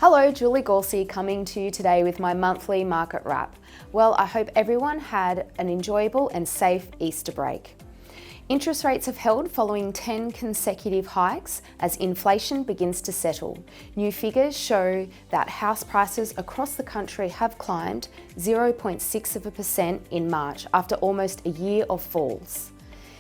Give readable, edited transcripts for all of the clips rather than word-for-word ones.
Hello, Julie Gorsey coming to you today with my monthly market wrap. Well, I hope everyone had an enjoyable and safe Easter break. Interest rates have held following 10 consecutive hikes as inflation begins to settle. New figures show that house prices across the country have climbed 0.6% in March after almost a year of falls.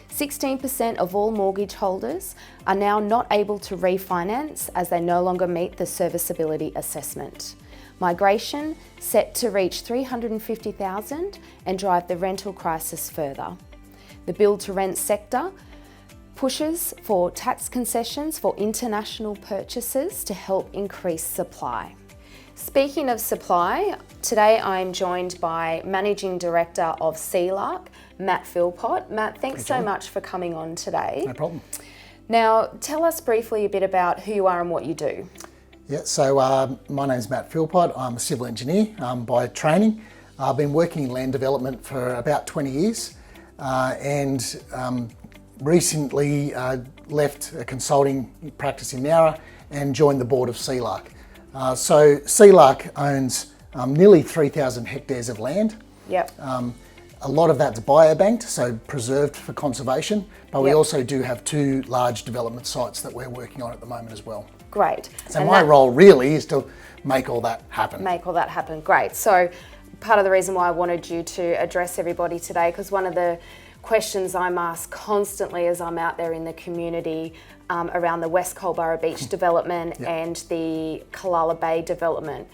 16% of all mortgage holders are now not able to refinance as they no longer meet the serviceability assessment. Migration set to reach 350,000 and drive the rental crisis further. The build-to-rent sector pushes for tax concessions for international purchases to help increase supply. Speaking of supply, today I'm joined by Managing Director of Sealark, Matt Philpott. Matt, thanks so much for coming on today. No problem. Now, tell us briefly a bit about who you are and what you do. Yeah, so my name's Matt Philpott. I'm a civil engineer by training. I've been working in land development for about 20 years and recently left a consulting practice in Nowra and joined the board of Sealark. So Sealark owns nearly 3,000 hectares of land. Yep. A lot of that's biobanked, so preserved for conservation, but we also do have 2 large development sites that we're working on at the moment as well. Great. So my role really is to make all that happen. Make all that happen, great. So part of the reason why I wanted you to address everybody today, because one of the questions I'm asked constantly as I'm out there in the community around the West Culburra Beach development and the Callala Bay development.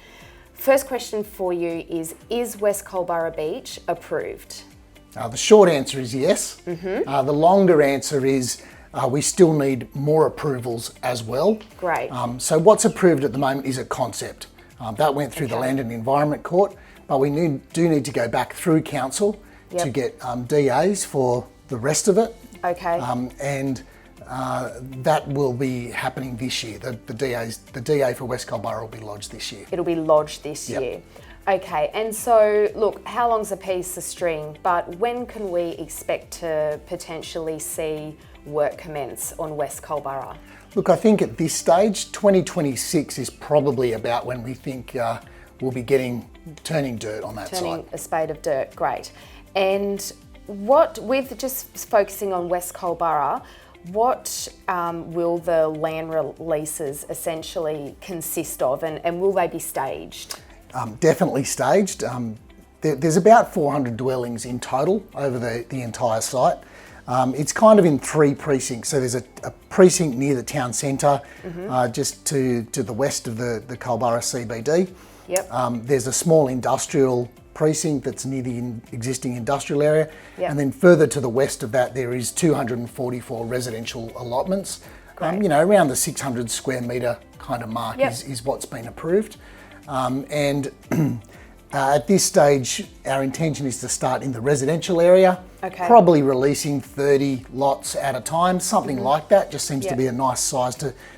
First question for you is West Culburra Beach approved? The short answer is yes. The longer answer is we still need more approvals as well. Great. So what's approved at the moment is a concept. That went through the Land and Environment Court, but we do need to go back through council to get DAs for the rest of it. Okay. And that will be happening this year. The DA for West Culburra will be lodged this year. It'll be lodged this year. Okay, and so look, how long's a piece of string, but when can we expect to potentially see work commence on West Culburra? Look, I think at this stage, 2026 is probably about when we think we'll be turning dirt on that site. Turning a spade of dirt, great. And what, with just focusing on West Culburra, what will the land releases essentially consist of, and will they be staged? Definitely staged. There's about 400 dwellings in total over the entire site. It's kind of in 3 precincts. So there's a precinct near the town centre, just to the west of the Culburra CBD. Yep. There's a small industrial precinct that's near the existing industrial area. Yep. And then further to the west of that, there is 244 residential allotments. Around the 600 square metre kind of mark is what's been approved. And at this stage, our intention is to start in the residential area, probably releasing 30 lots at a time, something like that. Just seems to be a nice size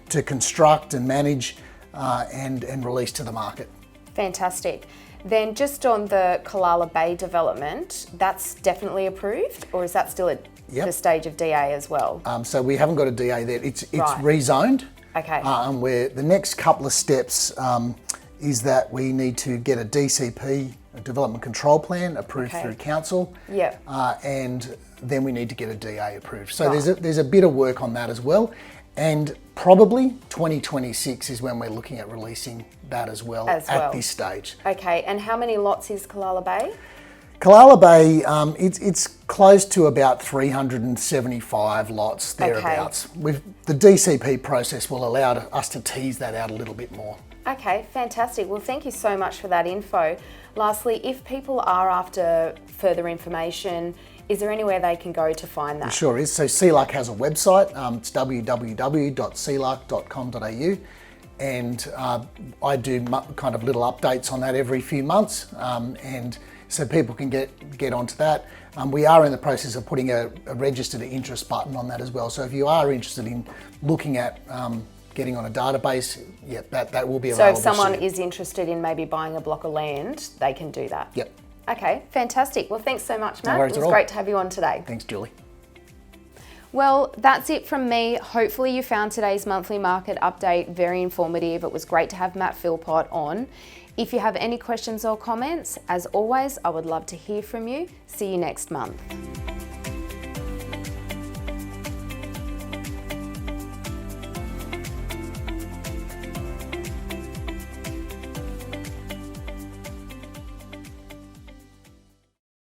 to construct and manage and release to the market. Fantastic. Then just on the Callala Bay development, that's definitely approved, or is that still at the stage of DA as well? So we haven't got a DA there. It's rezoned. Okay. And the next couple of steps is that we need to get a DCP, a development control plan, approved through council. Yeah. And then we need to get a DA approved. So there's a bit of work on that as well. And probably 2026 is when we're looking at releasing that as well at this stage. Okay, and how many lots is Callala Bay? Callala Bay, it's close to about 375 lots, thereabouts. The DCP process will allow us to tease that out a little bit more. Okay, fantastic. Well, thank you so much for that info. Lastly, if people are after further information, is there anywhere they can go to find that? It sure is. So Sealark has a website. It's www.sealark.com.au, and I do kind of little updates on that every few months, and so people can get onto that. We are in the process of putting a registered interest button on that as well. So if you are interested in looking at getting on a database, that will be available. So if someone is interested in maybe buying a block of land, they can do that? Yep. Okay, fantastic. Well, thanks so much, Matt. No worries it was great to have you on today. Thanks, Julie. Well, that's it from me. Hopefully you found today's monthly market update very informative. It was great to have Matt Philpott on. If you have any questions or comments, as always, I would love to hear from you. See you next month.